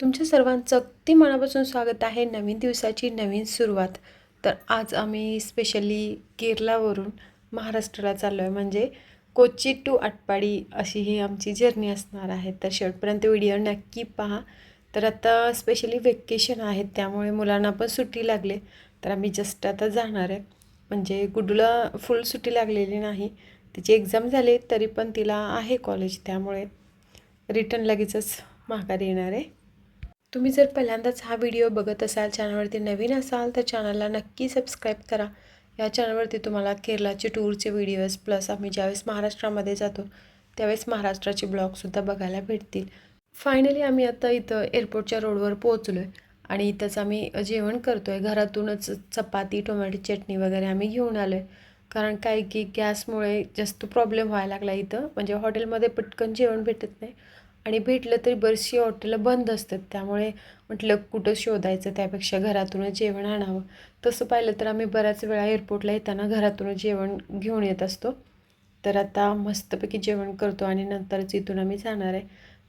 तुमच्या सर्वांचं अगदी मनापासून स्वागत आहे नवीन दिवसाची नवीन सुरुवात. तर आज आम्ही स्पेशली केरलावरून महाराष्ट्राला चाललो आहे, म्हणजे कोची टू आटपाडी अशी ही आमची जर्नी असणार आहे. तर शेवटपर्यंत व्हिडिओ नक्की पहा. तर आता स्पेशली वेकेशन आहे, त्यामुळे मुलांना पण सुट्टी लागले. तर आम्ही जस्ट आता जाणार आहे. म्हणजे गुड्डूला फुल सुट्टी लागलेली नाही, तिची एक्झाम झाली तरी पण तिला आहे कॉलेज, त्यामुळे रिटर्न लगेचच माघारी येणार आहे. तुम्ही जर पहिल्यांदाच हा व्हिडिओ बघत असाल, चॅनलवरती नवीन असाल तर चॅनलला नक्की सबस्क्राईब करा. या चॅनलवरती तुम्हाला केरळाचे टूरचे व्हिडिओज प्लस आम्ही ज्यावेळेस महाराष्ट्रामध्ये जातो त्यावेळेस महाराष्ट्राचे ब्लॉगसुद्धा बघायला भेटतील. फायनली आम्ही आता इथं एअरपोर्टच्या रोडवर पोहोचलो आहे आणि इथंच आम्ही जेवण करतो आहे. घरातूनच चपाती टोमॅटो चटणी वगैरे आम्ही घेऊन आलो आहे, कारण काय की गॅसमुळे जास्त प्रॉब्लेम व्हायला लागला इथं. म्हणजे हॉटेलमध्ये पटकन जेवण भेटत नाही आणि भेटलं तरी बरीचशी हॉटेलं बंद असतात, त्यामुळे म्हटलं कुठं शोधायचं, त्यापेक्षा घरातूनच जेवण आणावं. तसं पाहिलं तर आम्ही बऱ्याच वेळा एअरपोर्टला येताना घरातूनच जेवण घेऊन येत असतो. तर आता मस्तपैकी जेवण करतो आणि नंतरच इथून आम्ही जाणार आहे.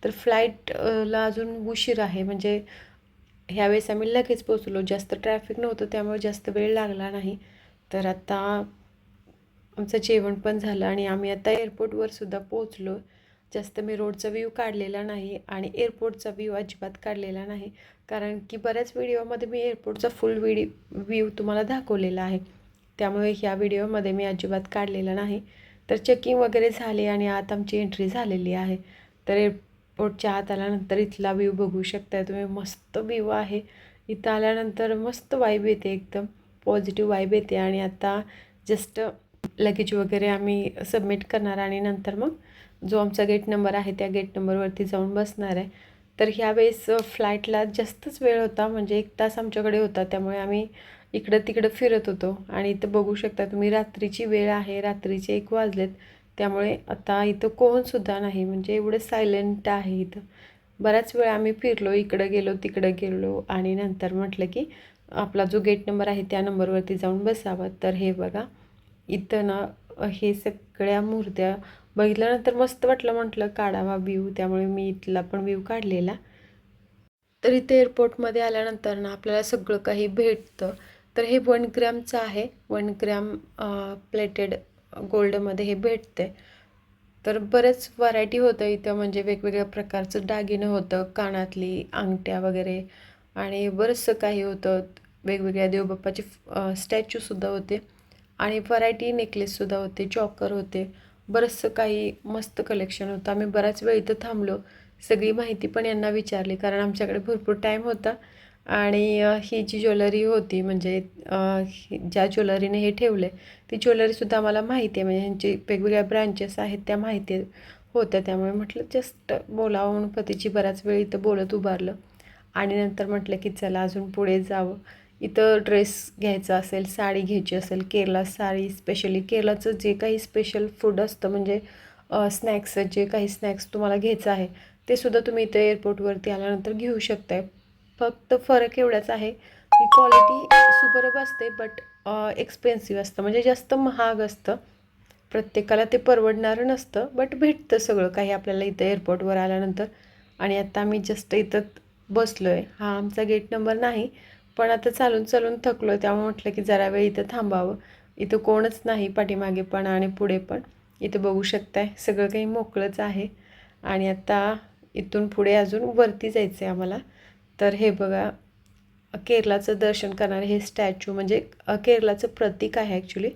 तर फ्लाईटला अजून उशीर आहे, म्हणजे ह्यावेळेस आम्ही लगेच पोचलो, जास्त ट्रॅफिक नव्हतं त्यामुळे जास्त वेळ लागला नाही. तर आता आमचं जेवण पण झालं आणि आम्ही आता एअरपोर्टवर सुद्धा पोहोचलो. जास्त मी रोडचा व्ह्यू काढलेला नाही आणि एअरपोर्टचा व्ह्यू अजिबात काढलेला नाही, कारण की बऱ्याच व्हिडिओमध्ये मी एअरपोर्टचा फुल व्ह्यू तुम्हाला दाखवलेला आहे, त्यामुळे ह्या व्हिडिओमध्ये मी अजिबात काढलेला नाही. तर चेकिंग वगैरे झाले आणि आत आमची एंट्री झालेली आहे. तर एअरपोर्टच्या आत आल्यानंतर इथला व्ह्यू बघू शकताय तुम्ही, मस्त व्ह्यू आहे. इथं आल्यानंतर मस्त वाईब येते, एकदम पॉझिटिव्ह वाईब येते. आणि आता जस्ट लगेज वगैरे आम्ही सबमिट करणार आणि नंतर मग जो आमचा गेट नंबर आहे त्या गेट नंबरवरती जाऊन बसणार आहे. तर ह्यावेळेस फ्लाईटला जास्तच वेळ होता, म्हणजे 1 तास आमच्याकडे होता, त्यामुळे आम्ही इकडं तिकडं फिरत होतो. आणि इथं बघू शकता तुम्ही, रात्रीची वेळ आहे, रात्रीचे 1 वाजलेत, त्यामुळे आता इथं कोणसुद्धा नाही, म्हणजे एवढं सायलेंट आहे इथं. बऱ्याच वेळा आम्ही फिरलो, इकडं गेलो तिकडं गेलो आणि नंतर म्हटलं की आपला जो गेट नंबर आहे त्या नंबरवरती जाऊन बसावं. तर हे बघा इथं ना हे सगळ्या मूर्त्या बघितल्यानंतर मस्त वाटलं, म्हटलं काढावा व्ह्यू, त्यामुळे मी इथला पण व्ह्यू काढलेला. तर इथे एअरपोर्टमध्ये आल्यानंतर ना आपल्याला सगळं काही भेटतं. तर हे 1 ग्रॅमचं आहे, 1 ग्रॅम प्लेटेड गोल्डमध्ये हे भेटते. तर बरेच व्हरायटी होतं इथं, म्हणजे वेगवेगळ्या प्रकारचं दागिनं होतं, कानातली अंगठ्या वगैरे आणि बरंचसं काही होतं. वेगवेगळ्या देवबाप्पाचे स्टॅच्यूसुद्धा होते आणि व्हरायटी नेकलेससुद्धा होते, चॉकर होते, बरंचसं काही मस्त कलेक्शन होतं. आम्ही बराच वेळ इथं थांबलो, सगळी माहिती पण यांना विचारली, कारण आमच्याकडे भरपूर टाईम होता. आणि ही जी ज्वेलरी होती, म्हणजे ज्या ज्वेलरीने हे ठेवले ती ज्वेलरीसुद्धा आम्हाला माहिती आहे, म्हणजे ह्यांचे वेगवेगळ्या ब्रँचेस आहेत त्या माहिती होत्या, त्यामुळे म्हटलं जस्ट बोलावं म्हणून पतीची बराच वेळ इथं बोलत उभारलं. आणि नंतर म्हटलं की चला अजून पुढे जावं. इथं ड्रेस घ्यायचा असेल, साडी घ्यायची असेल, केरला साडी, स्पेशली केरळाचं जे काही स्पेशल फूड असतं, म्हणजे स्नॅक्स, जे काही स्नॅक्स तुम्हाला घ्यायचं आहे ते सुद्धा तुम्ही इथं एअरपोर्टवरती आल्यानंतर घेऊ शकताय. फक्त फरक एवढाच आहे की क्वालिटी सुपरब असते, बट एक्सपेन्सिव्ह असतं, म्हणजे जास्त महाग असतं. प्रत्येकाला ते परवडणारं नसतं, बट भेटतं सगळं काही आपल्याला इथं एअरपोर्टवर आल्यानंतर. आणि आता आम्ही जस्ट इथं बसलो आहे. हा आमचा गेट नंबर नाही, पण आता चालून चालून थकलो आहे, त्यामुळे म्हटलं की जरा वेळ इथं थांबावं. इथं कोणच नाही, पाठीमागे पण आणि पुढे पण. इथं बघू शकताय सगळं काही मोकळंच आहे. आणि आता इथून पुढे अजून वरती जायचं आहे आम्हाला. तर हे बघा, केरळाचं दर्शन करणारे हे स्टॅच्यू, म्हणजे केरळाचं प्रतीक आहे ॲक्च्युली.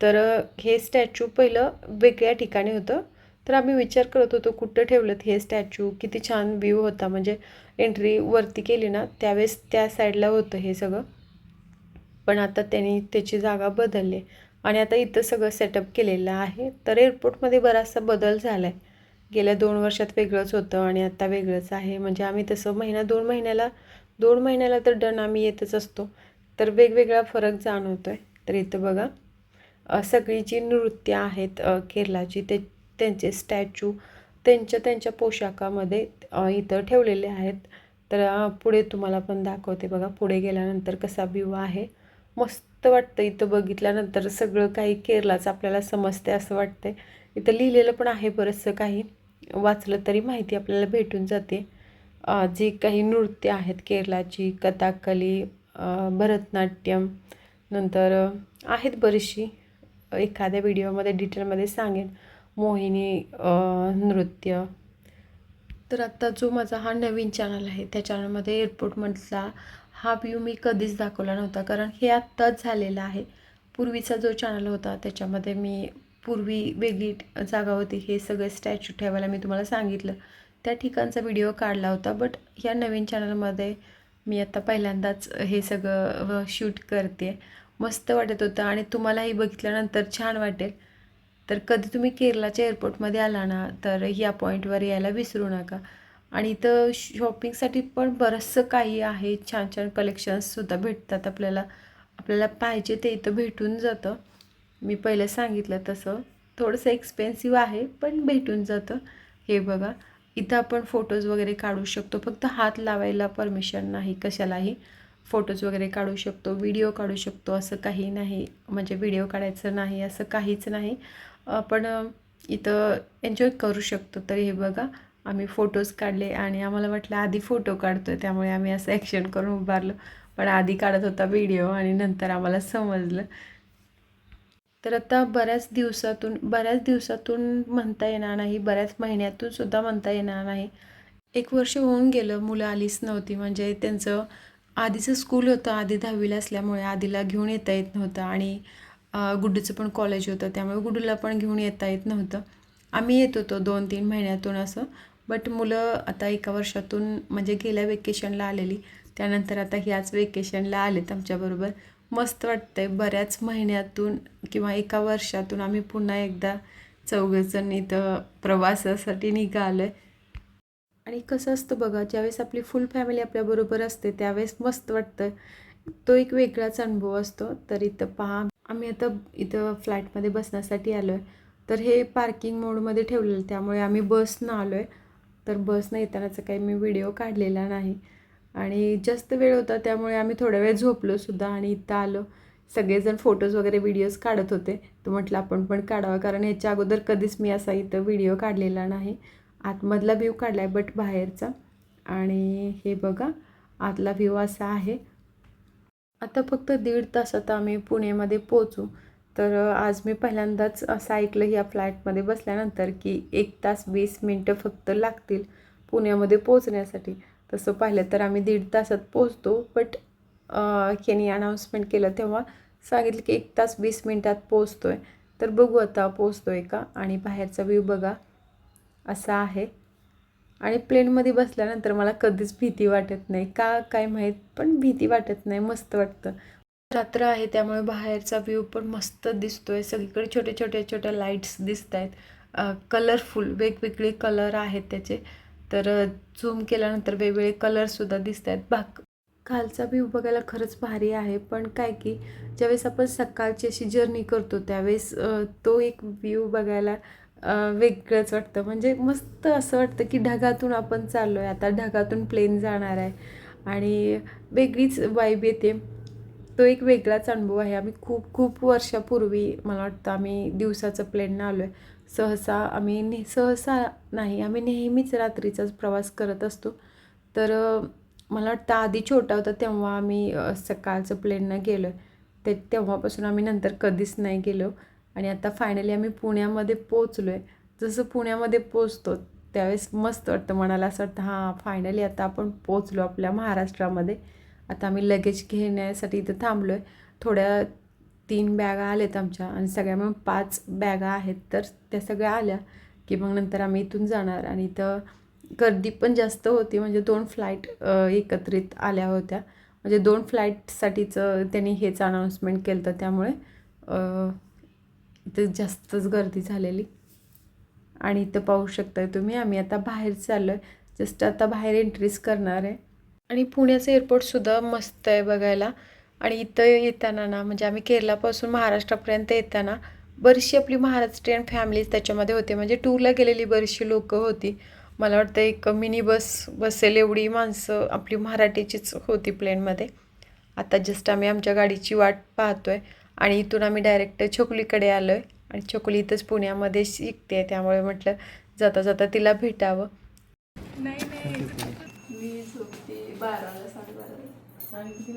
तर हे स्टॅच्यू पहिलं वेगळ्या ठिकाणी होतं, तर आम्ही विचार करत होतो कुठं ठेवलं हे स्टॅच्यू. किती छान व्ह्यू होता, म्हणजे एंट्री वरती केली ना त्यावेळेस त्या साईडला होतं हे सगळं, पण आता त्यांनी त्याची जागा बदलली आणि आता इथं सगळं सेटअप केलेलं आहे. तर एअरपोर्टमध्ये बराचसा बदल झाला आहे. गेल्या 2 वर्षात वेगळंच होतं आणि आता वेगळंच आहे, म्हणजे आम्ही तसं महिना 2 महिन्याला तर डन आम्ही येतच असतो, तर वेगवेगळा फरक जाणवतो आहे. तर इथं बघा सगळी जी नृत्य आहेत केरळाची, त्यांचे स्टॅच्यू त्यांच्या त्यांच्या पोशाखामध्ये इथं ठेवलेले आहेत. तर पुढे तुम्हाला पण दाखवते बघा, पुढे गेल्यानंतर कसा व्ह्यू आहे. मस्त वाटतं इथं बघितल्यानंतर, सगळं काही केरळाचं आपल्याला समजते असं वाटतंय. इथं लिहिलेलं पण आहे बरंचसं काही, वाचलं तरी माहिती आपल्याला भेटून जाते. जे काही नृत्य आहेत केरळाची, कथकली, भरतनाट्यम, नंतर आहेत बरीचशी, एखाद्या व्हिडिओमध्ये डिटेलमध्ये सांगेन, मोहिनी नृत्य. तर आत्ता जो माझा हा नवीन चॅनल आहे त्या चॅनलमध्ये एअरपोर्टमधला हा व्ह्यू मी कधीच दाखवला नव्हता, कारण हे आत्ताच झालेलं आहे. पूर्वीचा जो चॅनल होता त्याच्यामध्ये मी पूर्वी वेगळी जागा होती, हे सगळे स्टॅच्यू ठेवायला मी तुम्हाला सांगितलं, त्या ठिकाणचा व्हिडिओ काढला होता. बट या नवीन चॅनलमध्ये मी आता पहिल्यांदाच हे सगळं शूट करते. मस्त वाटत होतं आणि तुम्हालाही बघितल्यानंतर छान वाटेल. तर कधी तुम्ही केरळाच्या एअरपोर्टमध्ये आला ना तर या पॉईंटवर यायला विसरू नका. आणि इथं शॉपिंगसाठी पण बरंचसं काही आहे, छान छान कलेक्शन्ससुद्धा भेटतात आपल्याला. आपल्याला पाहिजे ते इथं भेटून जातं. मी पहिलं सांगितलं तसं थोडंसं एक्सपेन्सिव्ह आहे पण भेटून जातं. हे बघा, इथं आपण फोटोज वगैरे काढू शकतो, फक्त हात लावायला परमिशन नाही कशालाही. फोटोज वगैरे काढू शकतो, व्हिडिओ काढू शकतो, असं काही नाही, म्हणजे व्हिडिओ काढायचं नाही असं काहीच नाही. आपण इथं एन्जॉय करू शकतो. तर हे बघा, आम्ही फोटोज काढले आणि आम्हाला वाटलं आधी फोटो काढतो आहे, त्यामुळे आम्ही असं ॲक्शन करून उभारलं. पण आधी काढत होता व्हिडिओ आणि नंतर आम्हाला समजलं. तर आता बऱ्याच दिवसातून म्हणता येणार नाही, बऱ्याच महिन्यातून सुद्धा म्हणता येणार नाही. 1 वर्ष होऊन गेलं, मुलं आलीच नव्हती. म्हणजे त्यांचं आधीचं स्कूल होतं, आधी 10वीला असल्यामुळे आधीला घेऊन येता येत नव्हतं आणि गुड्डूचं पण कॉलेज होतं, त्यामुळे गुड्डूला पण घेऊन येता येत नव्हतं. आम्ही येत होतो 2-3 महिन्यातून असं. बट मुलं आता 1 वर्षातून, म्हणजे गेल्या वेकेशनला आलेली, त्यानंतर आता ह्याच वेकेशनला आलेत आमच्याबरोबर. मस्त वाटतंय, बऱ्याच महिन्यातून किंवा 1 वर्षातून आम्ही पुन्हा एकदा चौघंजण इथं प्रवासासाठी निघालो आहे. आणि कसं असतं बघा, ज्यावेळेस आपली फुल फॅमिली आपल्याबरोबर असते त्यावेळेस मस्त वाटतं, तो एक वेगळाच अनुभव असतो. तर इथं पहा, आम्ही आता इथं फ्लॅटमध्ये बसण्यासाठी आलो आहे. तर हे पार्किंग मोडमध्ये ठेवलेलं, त्यामुळे आम्ही बसनं आलो आहे. तर बसनं येतानाचा काही मी व्हिडिओ काढलेला नाही आणि जास्त वेळ होता त्यामुळे आम्ही थोडा वेळ झोपलोसुद्धा आणि इथं आलो. सगळेजण फोटोज वगैरे व्हिडिओज काढत होते, तर म्हटलं आपण पण काढावा, कारण ह्याच्या अगोदर कधीच मी असा इथं व्हिडिओ काढलेला नाही. आतमधला व्ह्यू काढला आहे बट बाहेरचा. आणि हे बघा, आतला व्ह्यू असा आहे. आता फक्त 1.5 तासात आम्ही पुणेमध्ये पोहोचू. तर आज मी पहिल्यांदाच असं ऐकलं या फ्लाईटमध्ये बसल्यानंतर की 1 तास 20 मिनटं फक्त लागतील पुण्यामध्ये पोहोचण्यासाठी. तसं पाहिलं तर आम्ही 1.5 तासात पोहोचतो. बट यांनी अनाऊन्समेंट केलं तेव्हा सांगितलं की 1 तास 20 मिनटात पोहोचतो आहे. तर बघू आता पोहोचतो आहे का. आणि बाहेरचा व्ह्यू बघा असा आहे. आणि प्लेनमध्ये बसल्यानंतर मला कधीच भीती वाटत नाही, का काय माहीत, पण भीती वाटत नाही, मस्त वाटतं. रात्र आहे त्यामुळे बाहेरचा व्ह्यू पण मस्त दिसतोय. सगळीकडे छोट्या लाईट्स दिसत आहेत, कलरफुल वेगवेगळे कलर आहेत त्याचे. तर झूम केल्यानंतर वेगवेगळे कलरसुद्धा दिसत आहेत. खालचा व्ह्यू बघायला खरंच भारी आहे. पण काय की ज्यावेळेस आपण सकाळची अशी जर्नी करतो त्यावेळेस तो एक व्ह्यू बघायला वेगळंच वाटतं. म्हणजे मस्त असं वाटतं की ढगातून आपण चाललो आहे, आता ढगातून प्लेन जाणार आहे आणि वेगळीच वाईब येते. तो एक वेगळाच अनुभव आहे. आम्ही खूप वर्षापूर्वी, मला वाटतं आम्ही दिवसाचं प्लेननं आलो आहे. सहसा नाही, आम्ही नेहमीच रात्रीचाच प्रवास करत असतो. तर मला वाटतं आधी छोटा होता तेव्हा आम्ही सकाळचं प्लेननं गेलो आहे. तेव्हापासून आम्ही नंतर कधीच नाही गेलो. आणि आता फायनली आम्ही पुण्यामध्ये पोहोचलो आहे. जसं पुण्यामध्ये पोहोचतो त्यावेळेस मस्त वाटतं, मनाला असं वाटतं हां फायनली आता आपण पोहोचलो आपल्या महाराष्ट्रामध्ये. आता आम्ही लगेज घेण्यासाठी इथं थांबलो आहे. थोड्या 3 बॅगा आल्यात आमच्या आणि सगळ्या मिळून 5 बॅगा आहेत. तर त्या सगळ्या आल्या की मग नंतर आम्ही इथून जाणार. आणि इथं गर्दी पण जास्त होती, म्हणजे 2 फ्लाईट एकत्रित आल्या होत्या. म्हणजे 2 फ्लाईटसाठीचं त्यांनी हेच अनाऊन्समेंट केलं होतं, त्यामुळे इथं जास्तच गर्दी झालेली. आणि इथं पाहू शकताय तुम्ही, आम्ही आता बाहेर चाललो आहे, जस्ट आता बाहेर एंट्रीज करणार आहे. आणि पुण्याचं एअरपोर्टसुद्धा मस्त आहे बघायला. आणि इथं येताना ना, म्हणजे आम्ही केरळापासून महाराष्ट्रापर्यंत येताना बरीचशी आपली महाराष्ट्रीयन फॅमिलीज त्याच्यामध्ये होते, म्हणजे टूरला गेलेली बरीचशी लोकं होती. मला वाटतं एक मिनी बस बसेल एवढी माणसं आपली मराठीचीच होती प्लेनमध्ये. आता जस्ट आम्ही आमच्या गाडीची वाट पाहतो आहे आणि इथून आम्ही डायरेक्ट छकुलीकडे आलो आहे. आणि छकुली इथंच पुण्यामध्ये शिकते, त्यामुळे म्हटलं जाता जाता तिला भेटावं. नाही 12ला 12:30 आणि किती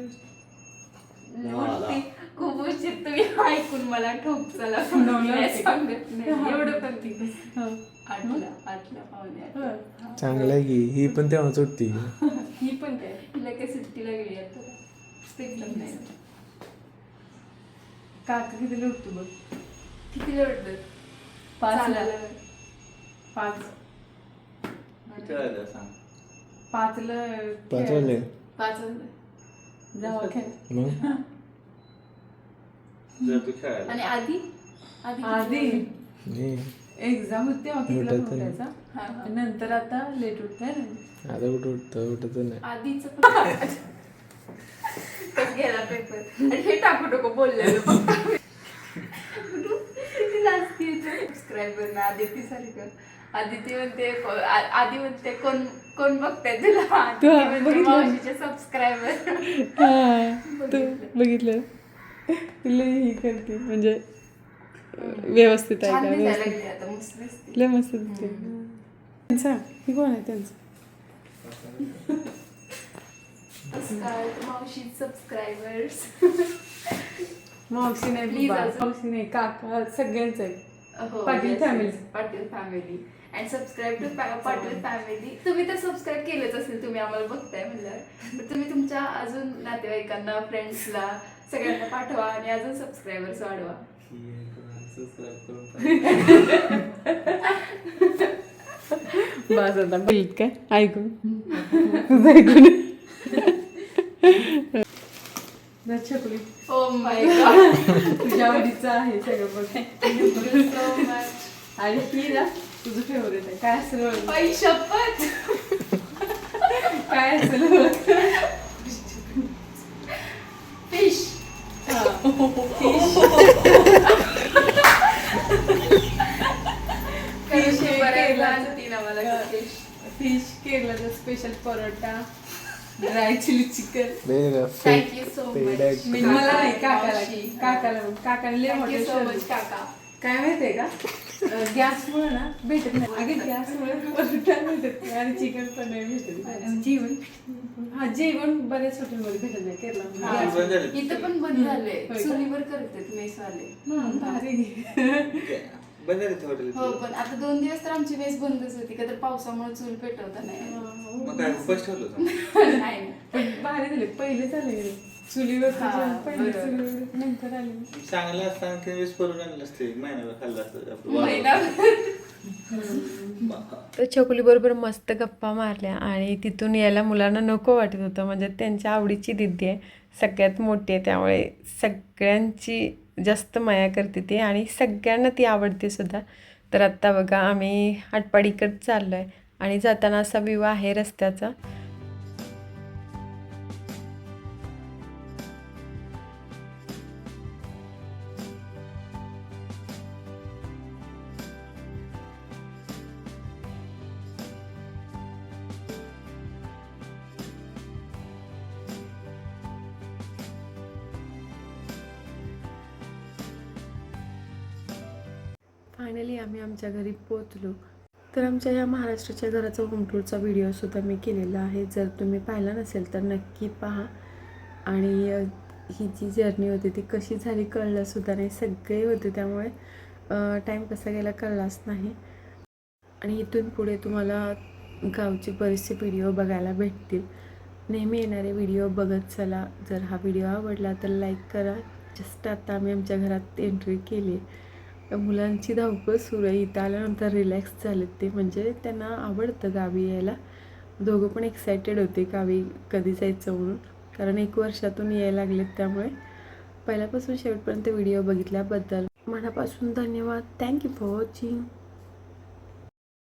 उठते खूप उशीर. तुम्ही ऐकून मला ठोक चला सांगत नाही एवढं पण ती 8ला पावणे 8. चांगलं आहे की ही पण तेव्हाच उठती. ही पण काय तिला काय सुट्टीला गेली आता पेपर नाही. काका कितीला उठतो बघ? कितीला उठलं? 5ला. 5 5ला 5 वाजले 5 जावा खेळ. मग आणि आधी आधी नाही एक्झाम होती तेव्हा कितीला उठत नाही. उठायचा. नंतर आता लेट उठताय ना. आता उठत नाही. आधीच गेला पेपर आणि हे टाकू नको बोललेलं सबस्क्रायबर ना आदिती सारखं. आदिती म्हणते आधी म्हणते कोण कोण बघताय तुला मावशीचे सबस्क्रायबर. तू बघितलं तुला ही करते म्हणजे व्यवस्थित आहे का? व्यवस्थित आता मस्त दिसते. लय मस्त दिसते. त्यांचा ही कोण आहे त्यांचं? मावशी सबस्क्रायबर्स. मावशी नाही Please बाबा, असं. मावशी नाही काका सगळ्यांच आहे. हो, Patil yes, family. yes. Patil family and subscribe to Patil family. तुम्ही तर सबस्क्राईब केलंच असेल, तुम्ही आम्हाला बघताय म्हणल्यावर. तर तुम्ही तुमच्या अजून नातेवाईकांना फ्रेंड्सला सगळ्यांना पाठवा आणि अजून सबस्क्रायबर्स वाढवा. बस आता बोलत काय ऐकून ऐकून छकुली ओ माय गॉड. तुझ्या आवडीचं आहे सगळं बघ. So much. आणि ही ना तुझं फेवरेट आहे. काय असेल बघ. आई शपथ. काय असेल बघ. फिश. फिश केरलाचा special parotta, dry chilli chicken. Thank you so much. मला नाही काकाने लय थँक्यू सो हॉटेल मच काका. काय माहितीये का गॅसमुळे ना भेटत नाही. अगं गॅसमुळे परोटा भेटत नाही आणि चिकन पण नाही भेटत. जेवण हा जेवण बऱ्याच हॉटेलमध्ये भेटत नाही केरला. इथं पण बंद झाले. होय का? चुलीवर करतात मेसवाले. हो पण आता 2 दिवस तर आमची मेस बंदच होती का तर पावसामुळे चूल पेटवता नाही. नाही पण भारी झाले पहिले झाले चुलीवर हा, पहिले बरोबर. चुलीवर नंतर आले. चांगलं असताना ते वीस करून आणलं असते महिन्याला खाल्लं असतं महिना. तर छकुलीबरोबर मस्त गप्पा मारल्या आणि तिथून यायला मुलांना नको वाटत होतं. म्हणजे त्यांच्या आवडीची दिदी आहे, सगळ्यात मोठी आहे, त्यामुळे सगळ्यांची जास्त माया करते ती आणि सगळ्यांना ती आवडते सुद्धा. तर आत्ता बघा आम्ही आटपाडीकडे चाललो आहे आणि जाताना असा व्ह्यू आहे रस्त्याचा. फायनली आम्ही आमच्या घरी पोचलो. तर आमच्या ह्या महाराष्ट्राच्या घराचा होम टूरचा व्हिडिओसुद्धा मी केलेला आहे. जर तुम्ही पाहिला नसेल तर नक्की पहा. आणि ही जी जर्नी होती ती कशी झाली कळलंसुद्धा नाही. सगळे होते त्यामुळे टाईम कसा गेला कळलाच नाही. आणि इथून पुढे तुम्हाला गावचे बरेचसे व्हिडिओ बघायला भेटतील. नेहमी येणारे व्हिडिओ बघत चला. जर हा व्हिडिओ आवडला तर लाईक करा. जस्ट आता आम्ही आमच्या घरात एंट्री केली. मुलांची धावपळ सुरू आहे. इथं आल्यानंतर रिलॅक्स झालेत ते, म्हणजे त्यांना आवडतं गावी यायला. दोघं पण एक्सायटेड होते गावी कधी जायचं म्हणून, कारण 1 वर्षातून यायला लागलेत. त्यामुळे पहिल्यापासून शेवटपर्यंत व्हिडिओ बघितल्याबद्दल मनापासून धन्यवाद. Thank you for watching.